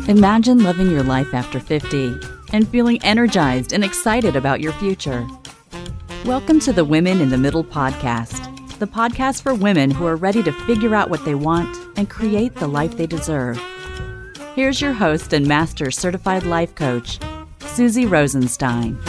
Imagine living your life after 50 and feeling energized and excited about your future. Welcome to the Women in the Middle podcast, the podcast for women who are ready to figure out what they want and create the life they deserve. Here's your host and master certified life coach, Susie Rosenstein.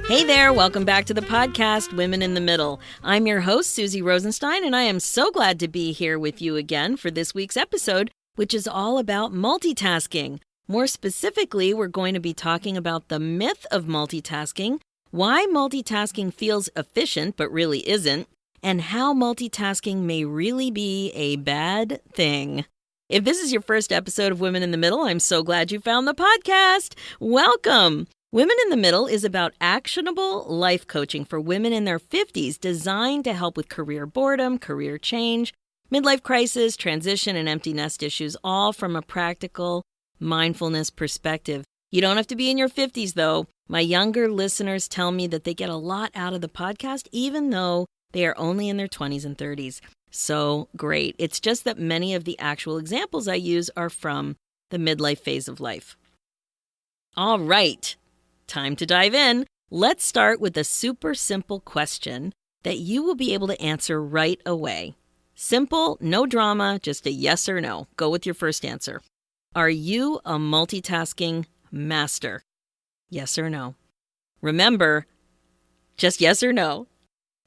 Hey there, welcome back to the podcast, Women in the Middle. I'm your host, Susie Rosenstein, and I am so glad to be here with you again for this week's episode, which is all about multitasking. More specifically, we're going to be talking about the myth of multitasking, why multitasking feels efficient but really isn't, and how multitasking may really be a bad thing. If this is your first episode of Women in the Middle, I'm so glad you found the podcast. Welcome. Women in the Middle is about actionable life coaching for women in their 50s designed to help with career boredom, career change, midlife crisis, transition, and empty nest issues, all from a practical mindfulness perspective. You don't have to be in your 50s, though. My younger listeners tell me that they get a lot out of the podcast, even though they are only in their 20s and 30s. So great. It's just that many of the actual examples I use are from the midlife phase of life. All right. Time to dive in. Let's start with a super simple question that you will be able to answer right away. Simple, no drama, just a yes or no. Go with your first answer. Are you a multitasking master? Yes or no? Remember, just yes or no.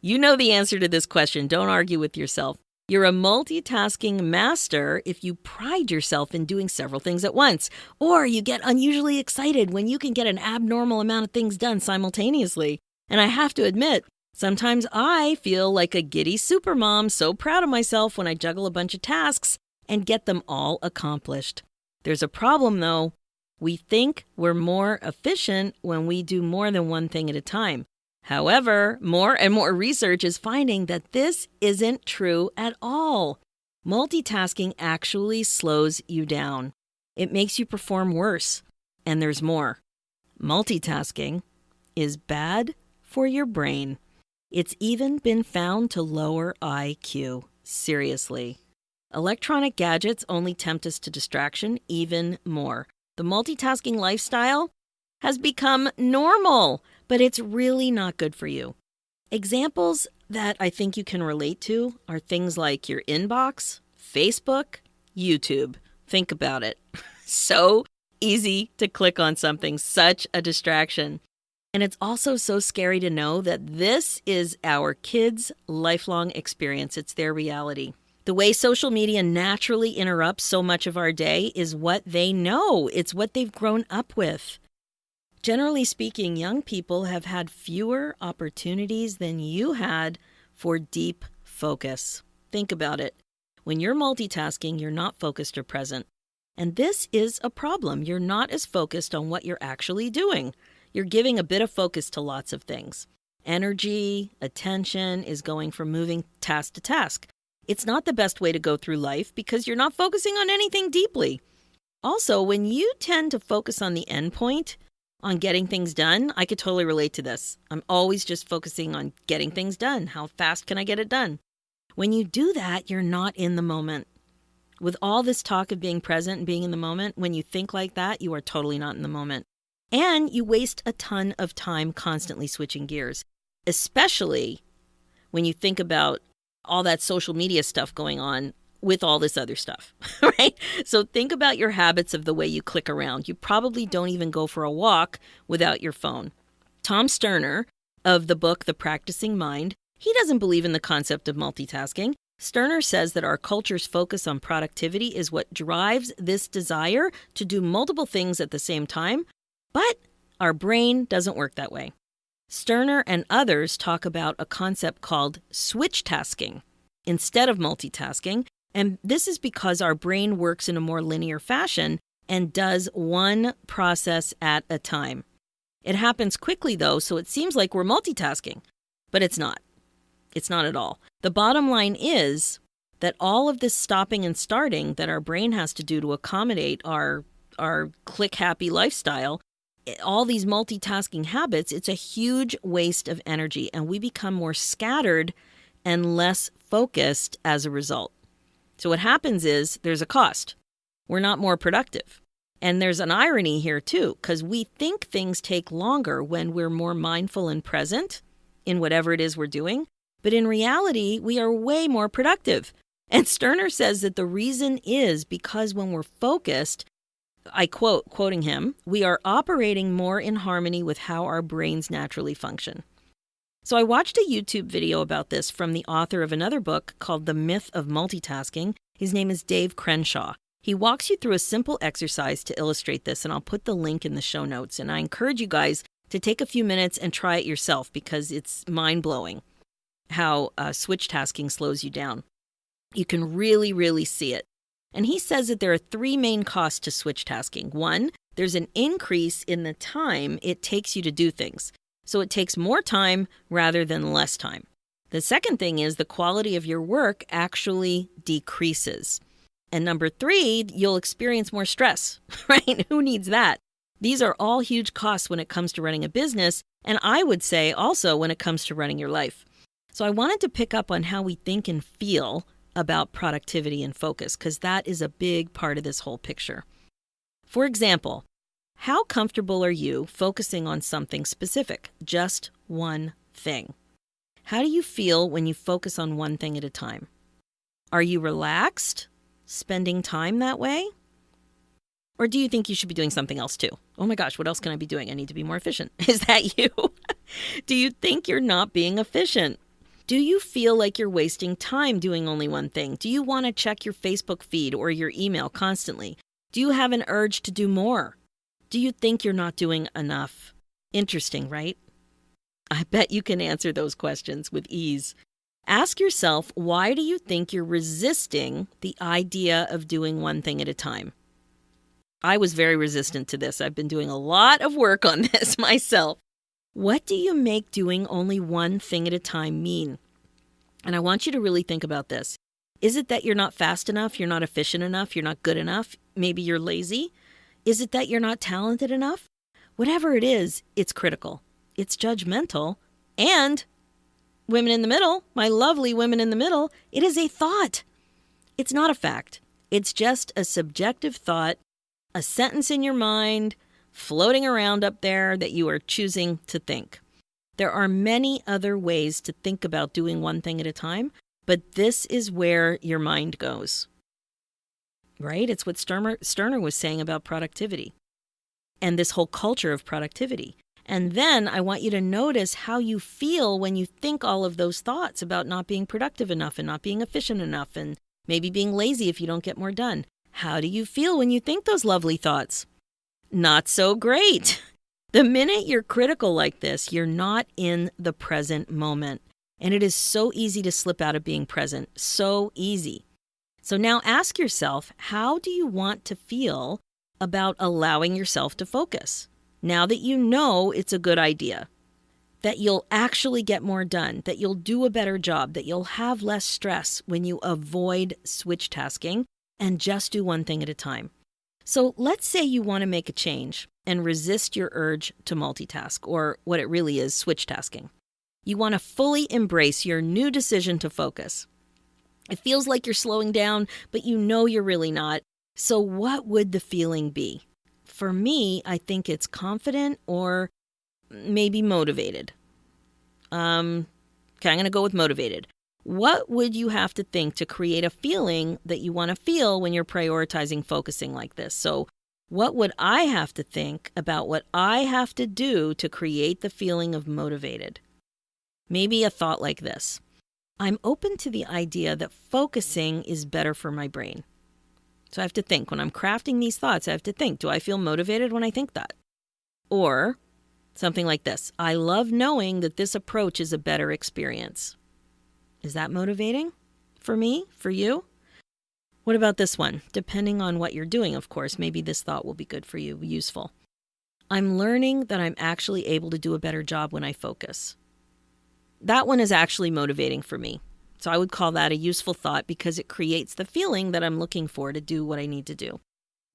You know the answer to this question. Don't argue with yourself. You're a multitasking master if you pride yourself in doing several things at once, or you get unusually excited when you can get an abnormal amount of things done simultaneously. And I have to admit, sometimes I feel like a giddy supermom, so proud of myself when I juggle a bunch of tasks and get them all accomplished. There's a problem, though. We think we're more efficient when we do more than one thing at a time. However, more and more research is finding that this isn't true at all. Multitasking actually slows you down. It makes you perform worse. And there's more. Multitasking is bad for your brain. It's even been found to lower IQ. Seriously. Electronic gadgets only tempt us to distraction even more. The multitasking lifestyle has become normal, but it's really not good for you. Examples that I think you can relate to are things like your inbox, Facebook, YouTube. Think about it. So easy to click on something, such a distraction. And it's also so scary to know that this is our kids' lifelong experience. It's their reality. The way social media naturally interrupts so much of our day is what they know. It's what they've grown up with. Generally speaking, young people have had fewer opportunities than you had for deep focus. Think about it. When you're multitasking, you're not focused or present. And this is a problem. You're not as focused on what you're actually doing. You're giving a bit of focus to lots of things. Energy, attention is going from moving task to task. It's not the best way to go through life because you're not focusing on anything deeply. Also, when you tend to focus on the end point, on getting things done, I could totally relate to this. I'm always just focusing on getting things done. How fast can I get it done? When you do that, you're not in the moment. With all this talk of being present and being in the moment, when you think like that, you are totally not in the moment. And you waste a ton of time constantly switching gears, especially when you think about all that social media stuff going on with all this other stuff, right? So think about your habits of the way you click around. You probably don't even go for a walk without your phone. Tom Sterner of the book, The Practicing Mind, he doesn't believe in the concept of multitasking. Sterner says that our culture's focus on productivity is what drives this desire to do multiple things at the same time, but our brain doesn't work that way. Sterner and others talk about a concept called switch tasking instead of multitasking. And this is because our brain works in a more linear fashion and does one process at a time. It happens quickly, though, so it seems like we're multitasking, but it's not. It's not at all. The bottom line is that all of this stopping and starting that our brain has to do to accommodate our click-happy lifestyle, all these multitasking habits, it's a huge waste of energy, and we become more scattered and less focused as a result. So what happens is there's a cost. We're not more productive. And there's an irony here too, because we think things take longer when we're more mindful and present in whatever it is we're doing. But in reality, we are way more productive. And Sterner says that the reason is because when we're focused, quoting him, we are operating more in harmony with how our brains naturally function. So I watched a YouTube video about this from the author of another book called The Myth of Multitasking. His name is Dave Crenshaw. He walks you through a simple exercise to illustrate this, and I'll put the link in the show notes. And I encourage you guys to take a few minutes and try it yourself because it's mind-blowing how switch tasking slows you down. You can really, really see it. And he says that there are three main costs to switch tasking. One, there's an increase in the time it takes you to do things. So it takes more time rather than less time. The second thing is the quality of your work actually decreases. And number three, you'll experience more stress, right? Who needs that? These are all huge costs when it comes to running a business, and I would say also when it comes to running your life. So I wanted to pick up on how we think and feel about productivity and focus, because that is a big part of this whole picture. For example, how comfortable are you focusing on something specific, just one thing? How do you feel when you focus on one thing at a time? Are you relaxed? Spending time that way? Or do you think you should be doing something else too? Oh my gosh, what else can I be doing? I need to be more efficient. Is that you? Do you think you're not being efficient? Do you feel like you're wasting time doing only one thing? Do you want to check your Facebook feed or your email constantly? Do you have an urge to do more? Do you think you're not doing enough? Interesting, right? I bet you can answer those questions with ease. Ask yourself, why do you think you're resisting the idea of doing one thing at a time? I was very resistant to this. I've been doing a lot of work on this myself. What do you make doing only one thing at a time mean? And I want you to really think about this. Is it that you're not fast enough? You're not efficient enough? You're not good enough? Maybe you're lazy? Is it that you're not talented enough? Whatever it is, it's critical. It's judgmental. And women in the middle, my lovely women in the middle, it is a thought. It's not a fact. It's just a subjective thought, a sentence in your mind floating around up there that you are choosing to think. There are many other ways to think about doing one thing at a time, but this is where your mind goes. Right? It's what Sterner was saying about productivity and this whole culture of productivity. And then I want you to notice how you feel when you think all of those thoughts about not being productive enough and not being efficient enough and maybe being lazy if you don't get more done. How do you feel when you think those lovely thoughts? Not so great. The minute you're critical like this, you're not in the present moment. And it is so easy to slip out of being present. So easy. So now ask yourself, how do you want to feel about allowing yourself to focus? Now that you know it's a good idea, that you'll actually get more done, that you'll do a better job, that you'll have less stress when you avoid switch tasking and just do one thing at a time. So let's say you want to make a change and resist your urge to multitask, or what it really is, switch tasking. You want to fully embrace your new decision to focus. It feels like you're slowing down, but you know you're really not. So what would the feeling be? For me, I think it's confident or maybe motivated. Okay, I'm going to go with motivated. What would you have to think to create a feeling that you want to feel when you're prioritizing focusing like this? So what would I have to think about what I have to do to create the feeling of motivated? Maybe a thought like this. I'm open to the idea that focusing is better for my brain. So I have to think, when I'm crafting these thoughts, I have to think, do I feel motivated when I think that? Or something like this. I love knowing that this approach is a better experience. Is that motivating for me, for you? What about this one? Depending on what you're doing, of course, maybe this thought will be good for you, useful. I'm learning that I'm actually able to do a better job when I focus. That one is actually motivating for me. So I would call that a useful thought because it creates the feeling that I'm looking for to do what I need to do.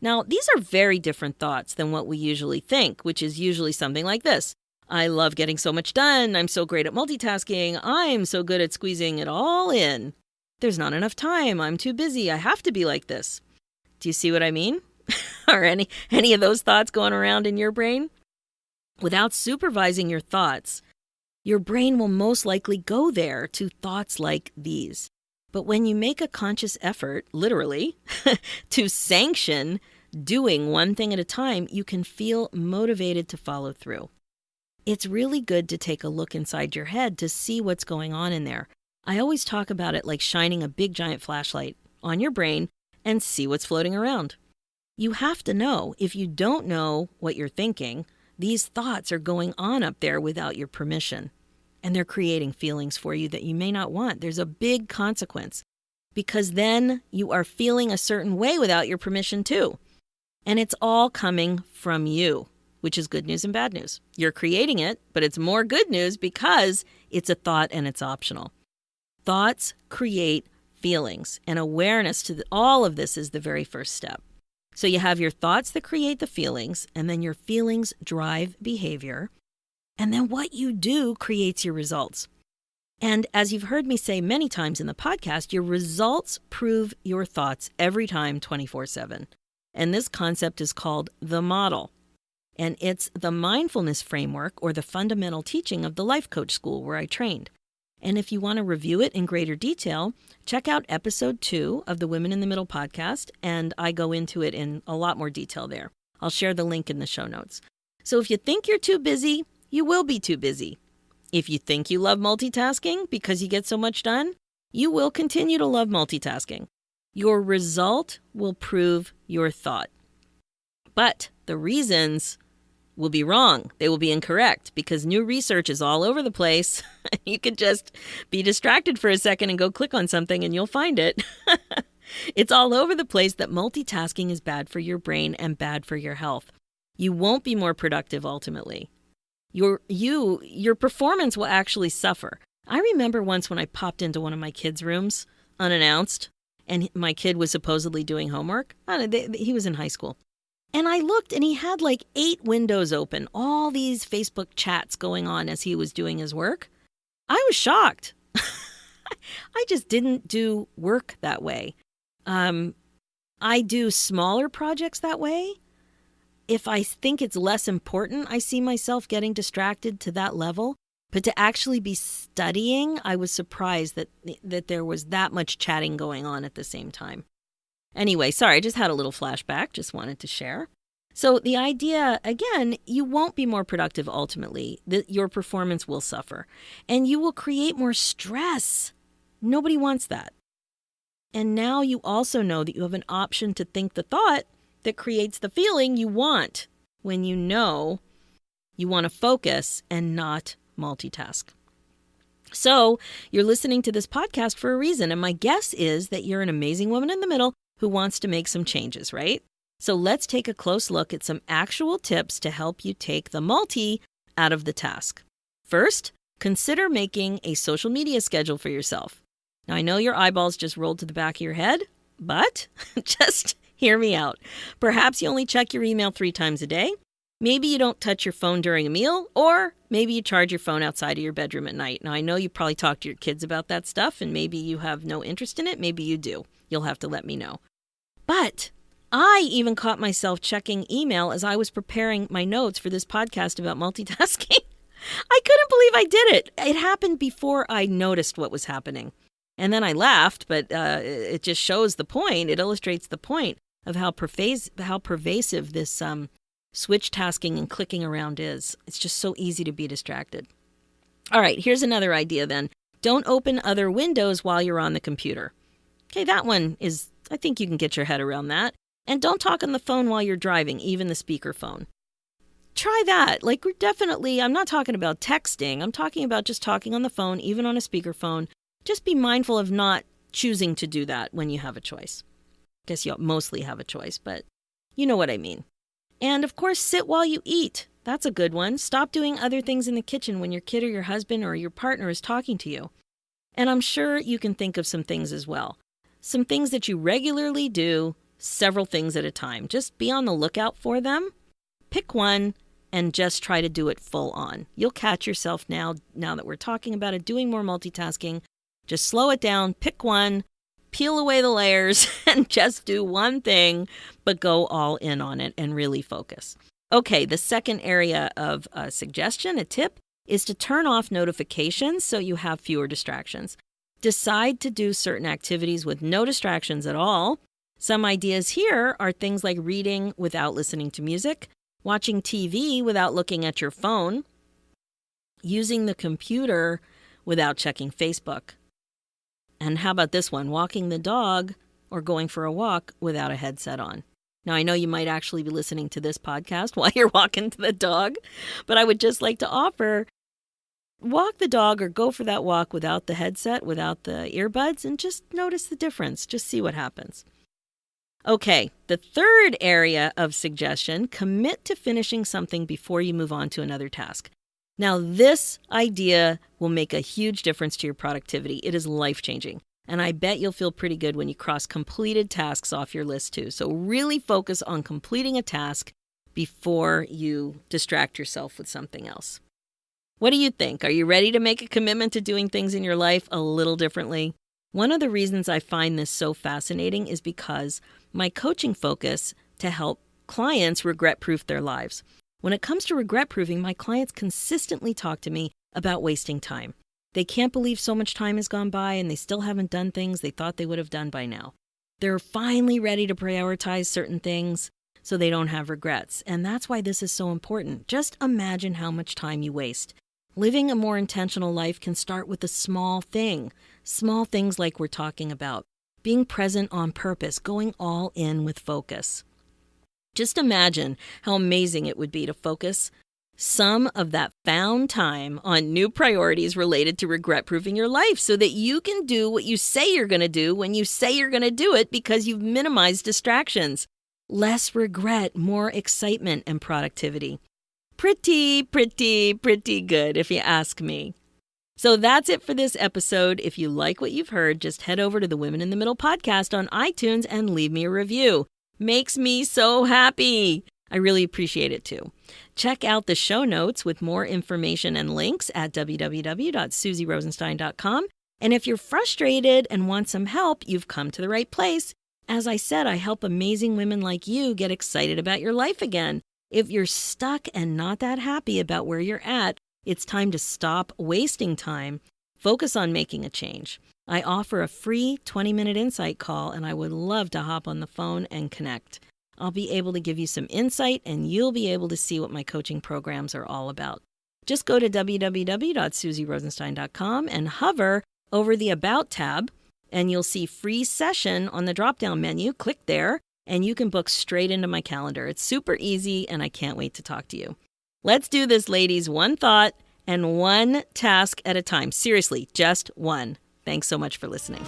Now, these are very different thoughts than what we usually think, which is usually something like this. I love getting so much done. I'm so great at multitasking. I'm so good at squeezing it all in. There's not enough time. I'm too busy. I have to be like this. Do you see what I mean? Or any of those thoughts going around in your brain? Without supervising your thoughts, your brain will most likely go there to thoughts like these. But when you make a conscious effort, literally, to sanction doing one thing at a time, you can feel motivated to follow through. It's really good to take a look inside your head to see what's going on in there. I always talk about it like shining a big giant flashlight on your brain and see what's floating around. You have to know. If you don't know what you're thinking, these thoughts are going on up there without your permission. And they're creating feelings for you that you may not want. There's a big consequence because then you are feeling a certain way without your permission too. And it's all coming from you, which is good news and bad news. You're creating it, but it's more good news because it's a thought and it's optional. Thoughts create feelings, and awareness to all of this is the very first step. So you have your thoughts that create the feelings, and then your feelings drive behavior. And then what you do creates your results. And as you've heard me say many times in the podcast, your results prove your thoughts every time 24/7. And this concept is called the model. And it's the mindfulness framework or the fundamental teaching of the life coach school where I trained. And if you want to review it in greater detail, check out episode 2 of the Women in the Middle podcast. And I go into it in a lot more detail there. I'll share the link in the show notes. So if you think you're too busy, you will be too busy. If you think you love multitasking because you get so much done, you will continue to love multitasking. Your result will prove your thought. But the reasons will be wrong. They will be incorrect because new research is all over the place. You could just be distracted for a second and go click on something and you'll find it. It's all over the place that multitasking is bad for your brain and bad for your health. You won't be more productive ultimately. Your performance will actually suffer. I remember once when I popped into one of my kids' rooms unannounced, and my kid was supposedly doing homework. He was in high school. And I looked, and he had like 8 windows open, all these Facebook chats going on as he was doing his work. I was shocked. I just didn't do work that way. I do smaller projects that way. If I think it's less important, I see myself getting distracted to that level. But to actually be studying, I was surprised that there was that much chatting going on at the same time. Anyway, sorry, I just had a little flashback, just wanted to share. So the idea, again, you won't be more productive ultimately. Your performance will suffer. And you will create more stress. Nobody wants that. And now you also know that you have an option to think the thought that creates the feeling you want when you know you want to focus and not multitask. So you're listening to this podcast for a reason. And my guess is that you're an amazing woman in the middle who wants to make some changes, right? So let's take a close look at some actual tips to help you take the multi out of the task. First, consider making a social media schedule for yourself. Now, I know your eyeballs just rolled to the back of your head, but just hear me out. Perhaps you only check your email 3 times a day. Maybe you don't touch your phone during a meal, or maybe you charge your phone outside of your bedroom at night. Now, I know you probably talk to your kids about that stuff, and maybe you have no interest in it. Maybe you do. You'll have to let me know. But I even caught myself checking email as I was preparing my notes for this podcast about multitasking. I couldn't believe I did it. It happened before I noticed what was happening. And then I laughed, but it just shows the point. It illustrates the point of how pervasive this switch tasking and clicking around is. It's just so easy to be distracted. All right, here's another idea then. Don't open other windows while you're on the computer. Okay, that one is, I think you can get your head around that. And don't talk on the phone while you're driving, even the speakerphone. Try that. Like, I'm not talking about texting. I'm talking about just talking on the phone, even on a speakerphone. Just be mindful of not choosing to do that when you have a choice. I guess you mostly have a choice, but you know what I mean. And of course, sit while you eat. That's a good one. Stop doing other things in the kitchen when your kid or your husband or your partner is talking to you. And I'm sure you can think of some things as well. Some things that you regularly do, several things at a time. Just be on the lookout for them. Pick one and just try to do it full on. You'll catch yourself now that we're talking about it, doing more multitasking. Just slow it down, pick one, peel away the layers, and just do one thing, but go all in on it and really focus. Okay, the second area of a suggestion, a tip, is to turn off notifications so you have fewer distractions. Decide to do certain activities with no distractions at all. Some ideas here are things like reading without listening to music, watching TV without looking at your phone, using the computer without checking Facebook. And how about this one? Walking the dog or going for a walk without a headset on. Now, I know you might actually be listening to this podcast while you're walking the dog, but I would just like to offer, walk the dog or go for that walk without the headset, without the earbuds, and just notice the difference. Just see what happens. Okay, the third area of suggestion, commit to finishing something before you move on to another task. Now, this idea will make a huge difference to your productivity. It is life-changing. And I bet you'll feel pretty good when you cross completed tasks off your list too. So really focus on completing a task before you distract yourself with something else. What do you think? Are you ready to make a commitment to doing things in your life a little differently? One of the reasons I find this so fascinating is because my coaching focus to help clients regret-proof their lives. When it comes to regret-proofing, my clients consistently talk to me about wasting time. They can't believe so much time has gone by and they still haven't done things they thought they would have done by now. They're finally ready to prioritize certain things so they don't have regrets. And that's why this is so important. Just imagine how much time you waste. Living a more intentional life can start with a small thing. Small things like we're talking about. Being present on purpose, going all in with focus. Just imagine how amazing it would be to focus some of that found time on new priorities related to regret-proofing your life so that you can do what you say you're going to do when you say you're going to do it because you've minimized distractions. Less regret, more excitement and productivity. Pretty good if you ask me. So that's it for this episode. If you like what you've heard, just head over to the Women in the Middle podcast on iTunes and leave me a review. Makes me so happy. I really appreciate it too. Check out the show notes with more information and links at www.susierosenstein.com. And if you're frustrated and want some help, you've come to the right place. As I said, I help amazing women like you get excited about your life again. If you're stuck and not that happy about where you're at, it's time to stop wasting time. Focus on making a change. I offer a free 20-minute insight call, and I would love to hop on the phone and connect. I'll be able to give you some insight, and you'll be able to see what my coaching programs are all about. Just go to www.susierosenstein.com and hover over the About tab, and you'll see Free Session on the drop-down menu. Click there, and you can book straight into my calendar. It's super easy, and I can't wait to talk to you. Let's do this, ladies. One thought and one task at a time. Seriously, just one. Thanks so much for listening.